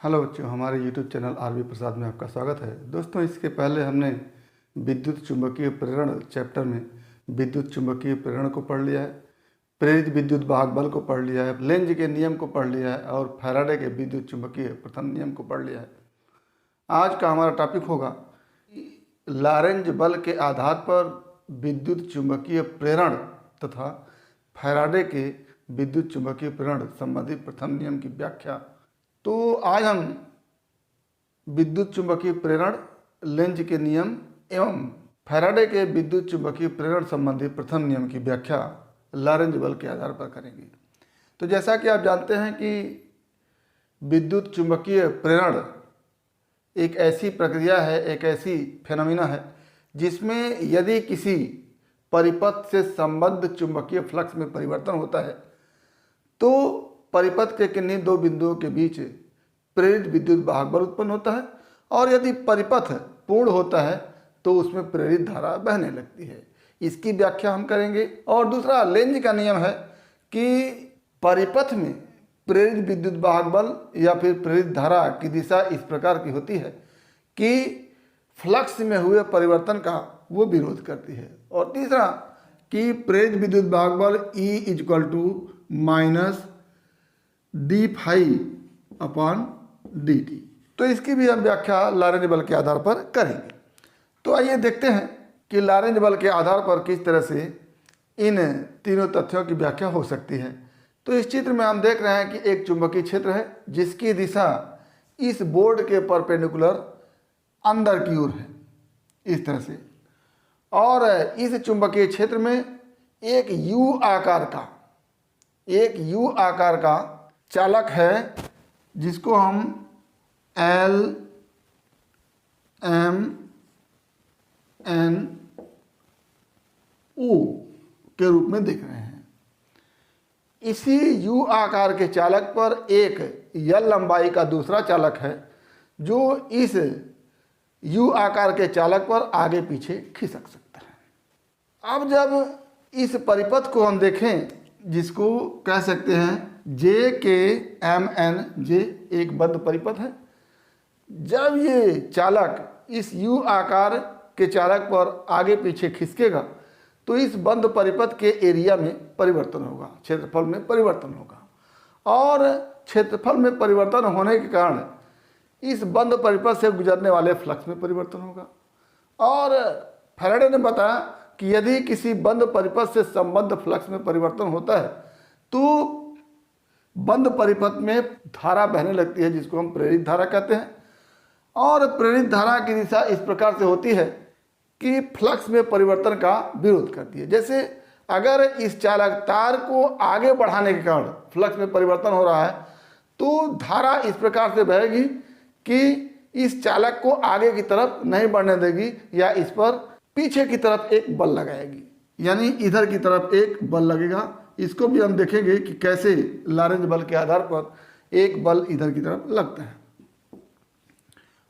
Hello बच्चों, हमारे YouTube channel RV प्रसाद में आपका स्वागत है। दोस्तों, इसके पहले हमने विद्युत चुंबकीय प्रेरण चैप्टर में विद्युत चुंबकीय प्रेरण को पढ़ लिया है, प्रेरित विद्युत वाहक बल को पढ़ लिया है, लेंज के नियम को पढ़ लिया है और फैराडे के विद्युत चुंबकीय प्रथम नियम को पढ़ लिया है। आज का हमारा टॉपिक होगा लॉरेंज बल के आधार पर विद्युत चुंबकीय प्रेरण तथा फैराडे के विद्युत चुंबकीय प्रेरण संबंधी प्रथम नियम की व्याख्या। तो आज हम विद्युत चुंबकीय प्रेरण, लेंज के नियम एवं फैराडे के विद्युत चुंबकीय प्रेरण संबंधी प्रथम नियम की व्याख्या लॉरेंज बल के आधार पर करेंगे। तो जैसा कि आप जानते हैं कि विद्युत चुंबकीय प्रेरण एक ऐसी प्रक्रिया है, एक ऐसी फेनोमेना है जिसमें यदि किसी परिपथ से संबद्ध चुंबकीय फ्लक्स में परिवर्तन होता है तो परिपथ के किन्हीं दो बिंदुओं के बीच प्रेरित विद्युत वाहक बल उत्पन्न होता है और यदि परिपथ पूर्ण होता है तो उसमें प्रेरित धारा बहने लगती है। इसकी व्याख्या हम करेंगे। और दूसरा लेंज का नियम है कि परिपथ में प्रेरित विद्युत वाहक बल या फिर प्रेरित धारा की दिशा इस प्रकार की होती है कि फ्लक्स में हुए परिवर्तन का वो विरोध करती है। और तीसरा कि प्रेरित विद्युत वाहक बल E = d∅/dt। तो इसकी भी हम व्याख्या लॉरेंज बल के आधार पर करेंगे। तो आइए देखते हैं कि लॉरेंज बल के आधार पर किस तरह से इन तीनों तथ्यों की व्याख्या हो सकती है। तो इस चित्र में हम देख रहे हैं कि एक चुंबकीय क्षेत्र है जिसकी दिशा इस बोर्ड के परपेंडिकुलर अंदर की ओर है, इस तरह से। और इस चुंबकीय क्षेत्र में एक यू आकार का चालक है जिसको हम L M N O के रूप में देख रहे हैं। इसी यू आकार के चालक पर एक L लंबाई का दूसरा चालक है जो इस यू आकार के चालक पर आगे पीछे खिसक सकता है। अब जब इस परिपथ को हम देखें जिसको कह सकते हैं JKMNJ, एक बद्ध परिपथ है। जब ये चालक इस यू आकार के चालक पर आगे पीछे खिसकेगा तो इस बंद परिपथ के एरिया में परिवर्तन होगा, क्षेत्रफल में परिवर्तन होगा। और क्षेत्रफल में परिवर्तन होने के कारण इस बंद परिपथ से गुजरने वाले फ्लक्स में परिवर्तन होगा। और फैराडे ने बताया कि यदि किसी बंद परिपथ से संबद्ध फ्लक्स में परिवर्तन होता है तो बंद परिपथ में धारा बहने लगती है जिसको हम प्रेरित धारा कहते हैं। और प्रेरित धारा की दिशा इस प्रकार से होती है कि फ्लक्स में परिवर्तन का विरोध करती है। जैसे अगर इस चालक तार को आगे बढ़ाने के कारण फ्लक्स में परिवर्तन हो रहा है तो धारा इस प्रकार से बहेगी कि इस चालक को आगे की तरफ नहीं बढ़ने देगी या इस पर पीछे की तरफ एक बल लगाएगी, यानी इधर की तरफ एक बल लगेगा। इसको भी हम देखेंगे कि कैसे लॉरेंज बल के आधार पर एक बल इधर की तरफ लगता है।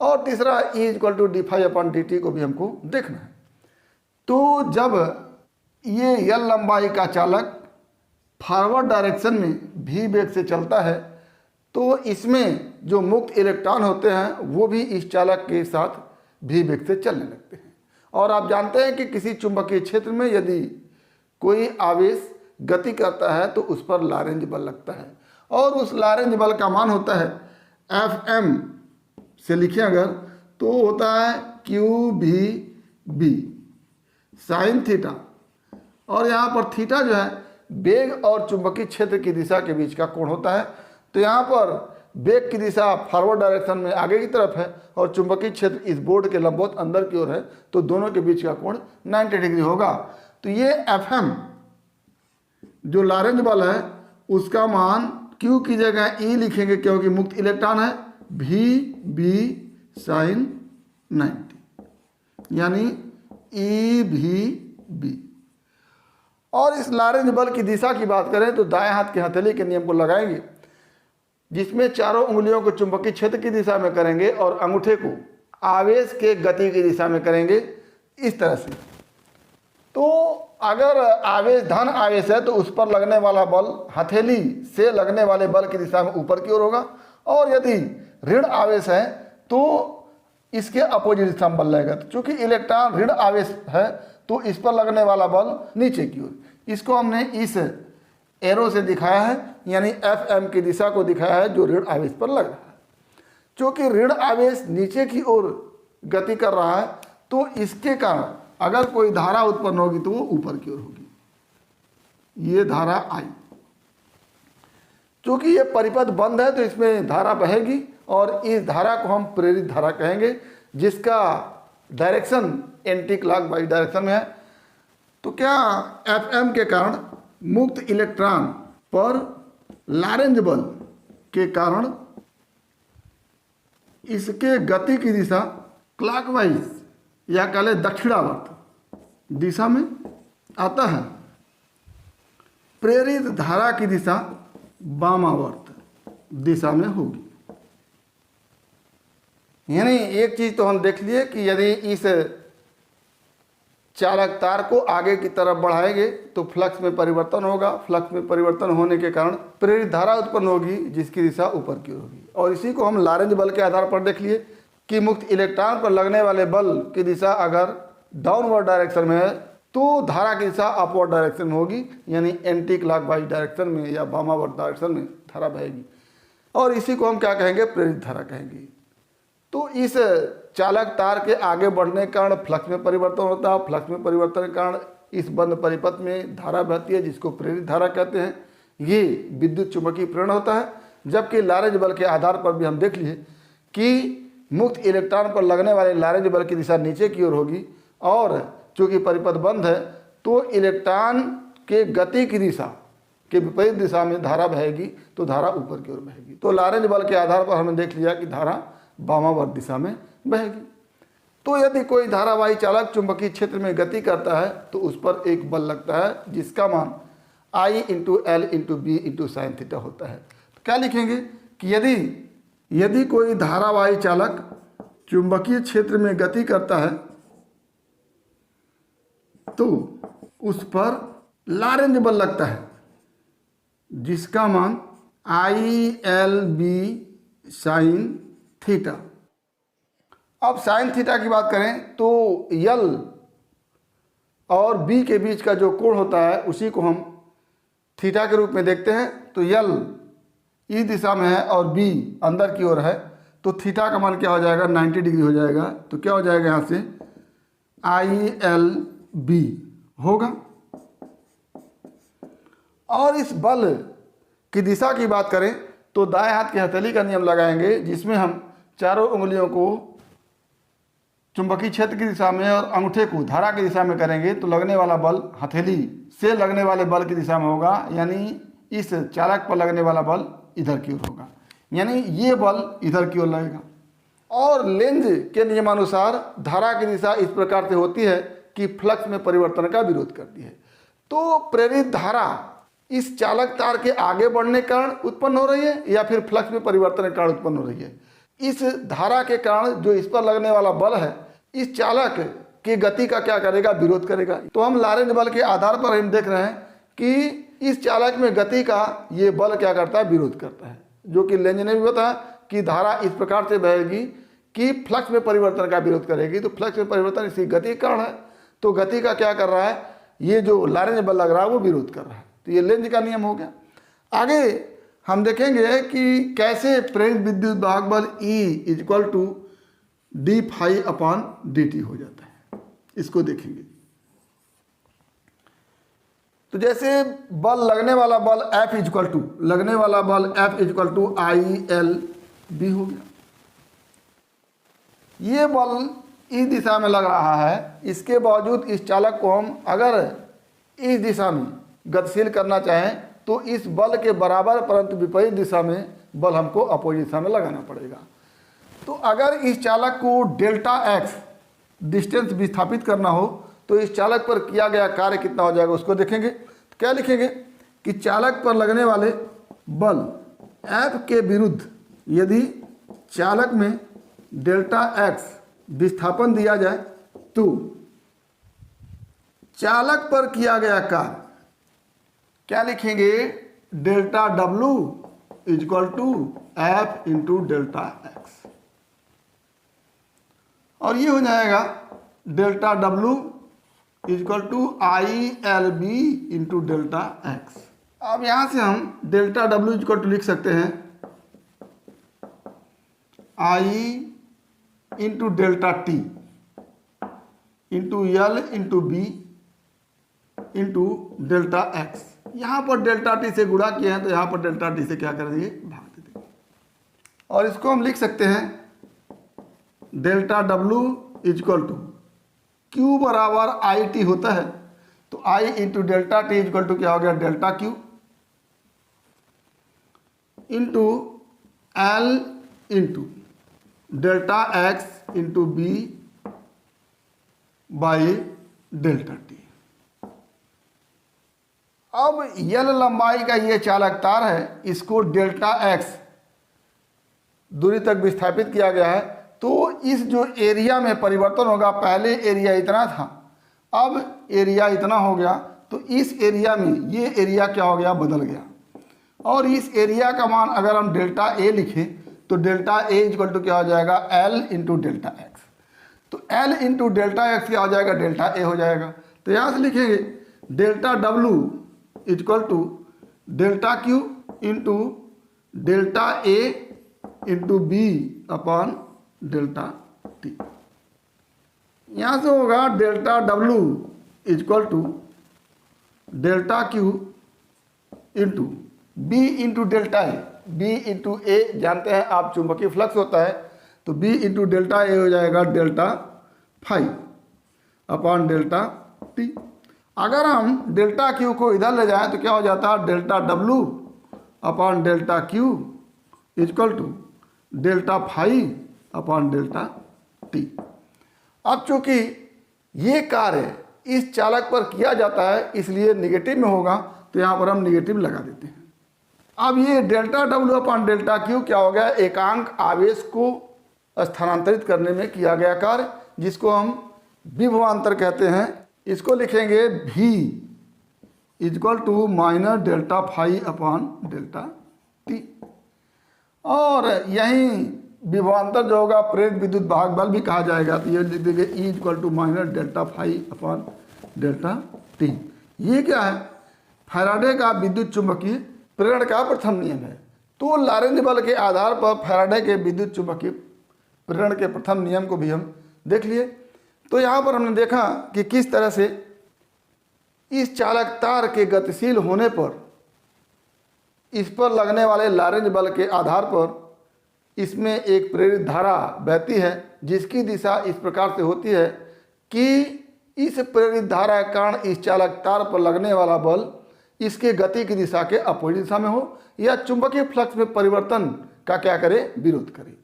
और तीसरा E = d∅/dt को भी हमको देखना है। तो जब ये L लंबाई का चालक फॉरवर्ड डायरेक्शन में v वेग से चलता है तो इसमें जो मुक्त इलेक्ट्रॉन होते हैं वो भी इस चालक के साथ v वेग से चलने लगते हैं। और आप जानते हैं कि किसी चुंबकीय क्षेत्र में यदि कोई आवेश गति करता है तो उस पर लॉरेंज बल लगता है और उस लॉरेंज बल का मान होता है Fm से लिखें अगर तो होता है QVB sin थीटा। और यहाँ पर थीटा जो है वेग और चुंबकीय क्षेत्र की दिशा के बीच का कोण होता है। तो यहाँ पर वेग की दिशा फॉरवर्ड डायरेक्शन में आगे की तरफ है और चुंबकीय क्षेत्र इस बोर्ड के लंबवत अंदर की ओर है, तो दोनों के बीच का कोण 90 डिग्री होगा। तो ये Fm जो लॉरेंज बल है उसका मान Q की जगह E लिखेंगे क्योंकि मुक्त इलेक्ट्रॉन है, VB sin 90 यानी EVB। और इस लॉरेंज बल की दिशा की बात करें तो दाएं हाथ के हथेली के नियम को लगाएंगे जिसमें चारों उंगलियों को चुंबकीय क्षेत्र की दिशा में करेंगे और अंगूठे को आवेश के गति की दिशा में करेंगे इस तरह से। तो अगर आवेश धन आवेश है तो उस पर लगने वाला बल हथेली से लगने वाले बल की दिशा में ऊपर की ओर होगा और यदि ऋण आवेश है तो इसके अपोजिट दिशा में बल लगेगा। तो चूंकि इलेक्ट्रॉन ऋण आवेश है तो इस पर लगने वाला बल नीचे की ओर, इसको हमने इस एरो से दिखाया है, यानी Fm की दिशा को दिखाया है जो ऋण आवेश पर लग रहा है। चूंकि ऋण आवेश नीचे की ओर गति कर रहा है तो इसके कारण अगर कोई धारा उत्पन्न होगी तो वो ऊपर की ओर होगी, ये धारा आई। चूंकि ये परिपथ बंद है तो इसमें धारा बहेगी और इस धारा को हम प्रेरित धारा कहेंगे, जिसका डायरेक्शन एंटी क्लॉकवाइज डायरेक्शन में है। तो क्या Fm के कारण मुक्त इलेक्ट्रॉन पर लॉरेंज बल के कारण इसके गति की दिशा क्लॉकवाइज या कह लें दक्षिणावर्त दिशा में आता है, प्रेरित धारा की दिशा वामावर्त दिशा में होगी। यानी एक चीज तो हम देख लिए कि यदि इस चालक तार को आगे की तरफ बढ़ाएंगे तो फ्लक्स में परिवर्तन होगा, फ्लक्स में परिवर्तन होने के कारण प्रेरित धारा उत्पन्न होगी जिसकी दिशा ऊपर की ओर होगी। और इसी को हम लॉरेंज बल के आधार पर देख लिए कि मुक्त इलेक्ट्रॉन पर लगने वाले बल की दिशा अगर डाउनवर्ड डायरेक्शन में है तो धारा की दिशा अपवर्ड डायरेक्शन में होगी, यानी एंटी क्लॉकवाइज डायरेक्शन में या वामावर्त डायरेक्शन में धारा बहेगी। और इसी को हम क्या कहेंगे, प्रेरित धारा कहेंगे। तो इस चालक तार के आगे बढ़ने के कारण फ्लक्स में परिवर्तन होता है, फ्लक्स में परिवर्तन के कारण इस बंद परिपथ में धारा बहती है जिसको प्रेरित धारा कहते हैं। ये विद्युत चुंबकीय प्रेरण होता है। जबकि लॉरेंज बल के आधार पर भी हम देख लिए कि मुक्त इलेक्ट्रॉन पर लगने वाले लॉरेंज बल की दिशा नीचे की ओर होगी और चूंकि परिपथ बंद है तो इलेक्ट्रॉन के गति की दिशा के विपरीत दिशा में धारा बहेगी, तो धारा ऊपर की ओर बहेगी। तो लॉरेंज बल के आधार पर हमने देख लिया कि धारा वामावर्त दिशा में बहेगी। तो यदि कोई धारावाही चालक चुंबकीय क्षेत्र में गति करता है तो उस पर एक बल लगता है जिसका मान I × L × B × sin theta होता है। तो क्या लिखेंगे कि यदि कोई धारावाही चालक चुंबकीय क्षेत्र में गति करता है तो उस पर लॉरेंज बल लगता है जिसका मान ILB sin थीटा। अब साइन थीटा की बात करें तो L और B के बीच का जो कोण होता है उसी को हम थीटा के रूप में देखते हैं। तो L इस दिशा में है और B अंदर की ओर है तो थीटा का मान क्या हो जाएगा, 90 डिग्री हो जाएगा। तो क्या हो जाएगा, यहाँ से ILB होगा। और इस बल की दिशा की बात करें तो दाएं हाथ की हथेली का नियम लगाएंगे जिसमें हम चारों उंगलियों को चुंबकीय क्षेत्र की दिशा में और अंगूठे को धारा की दिशा में करेंगे तो लगने वाला बल हथेली से लगने वाले बल की दिशा में होगा, यानी इस चालक पर लगने वाला बल इधर की ओर होगा, यानी ये बल इधर की ओर लगेगा। और लेंज के नियमानुसार धारा की दिशा इस प्रकार से होती है कि फ्लक्स में परिवर्तन का विरोध करती है। तो प्रेरित धारा इस चालक तार के आगे बढ़ने के कारण उत्पन्न हो रही है या फिर फ्लक्स में परिवर्तन के कारण उत्पन्न हो रही है। इस धारा के कारण जो इस पर लगने वाला बल है इस चालक की गति का क्या करेगा, विरोध करेगा। तो हम लॉरेंज बल के आधार पर हम देख रहे हैं कि इस चालक में गति का ये बल क्या करता है, विरोध करता है। जो कि लेंज ने भी बताया कि धारा इस प्रकार से बहेगी कि फ्लक्स में परिवर्तन का विरोध करेगी। तो फ्लक्स में परिवर्तन इसी गति के कारण है, तो गति का क्या कर रहा है, ये जो लॉरेंज बल लग रहा है वो विरोध कर रहा है। तो ये लेंज का नियम हो गया। आगे हम देखेंगे कि कैसे प्रेरित विद्युत वाहक बल E = d∅/dt हो जाता है, इसको देखेंगे। तो जैसे बल लगने वाला बल F = ILB हो गया। ये बल इस दिशा में लग रहा है, इसके बावजूद इस चालक को हम अगर इस दिशा में गतिशील करना चाहें तो इस बल के बराबर परंतु विपरीत दिशा में बल हमको अपोजिट दिशा में लगाना पड़ेगा। तो अगर इस चालक को Δx डिस्टेंस विस्थापित करना हो तो इस चालक पर किया गया कार्य कितना हो जाएगा उसको देखेंगे। तो क्या लिखेंगे कि चालक पर लगने वाले बल F के विरुद्ध यदि चालक में Δx विस्थापन दिया जाए तो चालक पर किया गया कार्य क्या लिखेंगे, Δw equal to F into delta X, और ये हो जाएगा delta W equal to I L B into delta X. अब यहां से हम डेल्टा डब्लू इक्वल टू लिख सकते हैं I into delta T into L into B into delta x. यहां पर डेल्टा टी से गुणा किया है तो यहां पर डेल्टा टी से क्या कर देंगे, भाग दे देंगे, और इसको हम लिख सकते हैं delta W equal to Q बराबर आई टी होता है, तो I into delta T equal to क्या हो गया, delta Q into L into delta x into B by delta T. अब यल लंबाई का ये चालक तार है, इसको डेल्टा एक्स दूरी तक विस्थापित किया गया है, तो इस जो एरिया में परिवर्तन होगा, पहले एरिया इतना था, अब एरिया इतना हो गया, तो इस एरिया में ये एरिया क्या हो गया, बदल गया, और इस एरिया का मान अगर हम डेल्टा ए लिखें तो डेल्टा ए इक्वल टू क्या हो जाएगा, एल इंटू डेल्टा एक्स। तो एल इंटू डेल्टा एक्स क्या हो जाएगा, डेल्टा ए हो जाएगा। तो यहाँ से लिखेंगे delta W equal to delta Q into delta A into B upon delta T. यहाँ से होगा delta W equal to delta Q into B into delta A, B into A जानते हैं आप, चुंबकीय फ्लक्स होता है, तो बी इंटू डेल्टा ए हो जाएगा delta five upon delta T. अगर हम डेल्टा क्यू को इधर ले जाएं तो क्या हो जाता है, delta W upon delta Q equal to delta five upon delta T. अब चूंकि ये कार्य इस चालक पर किया जाता है इसलिए निगेटिव में होगा, तो यहाँ पर हम निगेटिव लगा देते हैं। अब ये delta W upon delta Q क्या हो गया, एकांक आवेश को स्थानांतरित करने में किया गया कार्य, जिसको हम विभवांतर कहते हैं। इसको लिखेंगे v equal to minus delta five upon delta T, और यही विभवांतर जो होगा प्रेरित विद्युत भाग बल भी कहा जाएगा, तो ये लिख देंगे E equal to minus delta five upon delta T. ये क्या है, फैराडे का विद्युत चुंबकीय प्रेरण का प्रथम नियम है। तो लॉरेंज बल के आधार पर फैराडे के विद्युत चुंबकीय प्रेरण के प्रथम नियम को भी हम देख लिए। तो यहाँ पर हमने देखा कि किस तरह से इस चालक तार के गतिशील होने पर इस पर लगने वाले लॉरेंज बल के आधार पर इसमें एक प्रेरित धारा बहती है, जिसकी दिशा इस प्रकार से होती है कि इस प्रेरित धारा के कारण इस चालक तार पर लगने वाला बल इसके गति की दिशा के अपोजिट दिशा में हो, या चुंबकीय फ्लक्स में परिवर्तन का क्या करे, विरोध करे।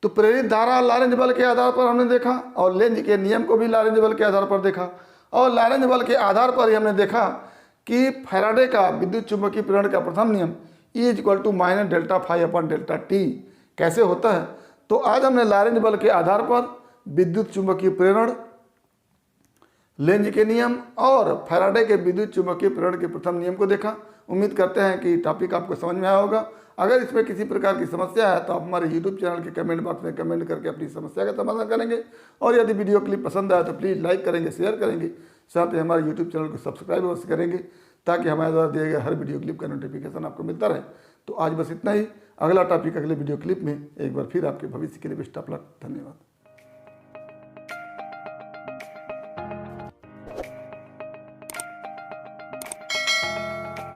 तो प्रेरित धारा लॉरेंज बल के आधार पर हमने देखा, और लेंज के नियम को भी लॉरेंज बल के आधार पर देखा, और लॉरेंज बल के आधार पर ही हमने देखा कि फैराडे का विद्युत चुंबकीय प्रेरण का प्रथम नियम E equal to minus delta five upon delta T कैसे होता है। तो आज हमने लॉरेंज बल के आधार पर विद्युत चुंबकीय प्रेरण, लेंज के नियम और फैराडे के विद्युत चुंबकीय प्रेरण के प्रथम नियम को देखा। उम्मीद करते हैं कि टॉपिक आपको समझ में आया होगा। अगर इसमें किसी प्रकार की समस्या है तो आप हमारे YouTube चैनल के कमेंट बॉक्स में कमेंट करके अपनी समस्या का समाधान करेंगे, और यदि वीडियो क्लिप पसंद आए तो प्लीज़ लाइक करेंगे, शेयर करेंगे, साथ ही हमारे YouTube चैनल को सब्सक्राइब अवश्य करेंगे, ताकि हमारे द्वारा दिए गए हर वीडियो क्लिप का नोटिफिकेशन आपको मिलता रहे। तो आज बस इतना ही। अगला टॉपिक अगले वीडियो क्लिप में एक बार फिर आपके भविष्य के लिए बेस्ट ऑफ लक। धन्यवाद।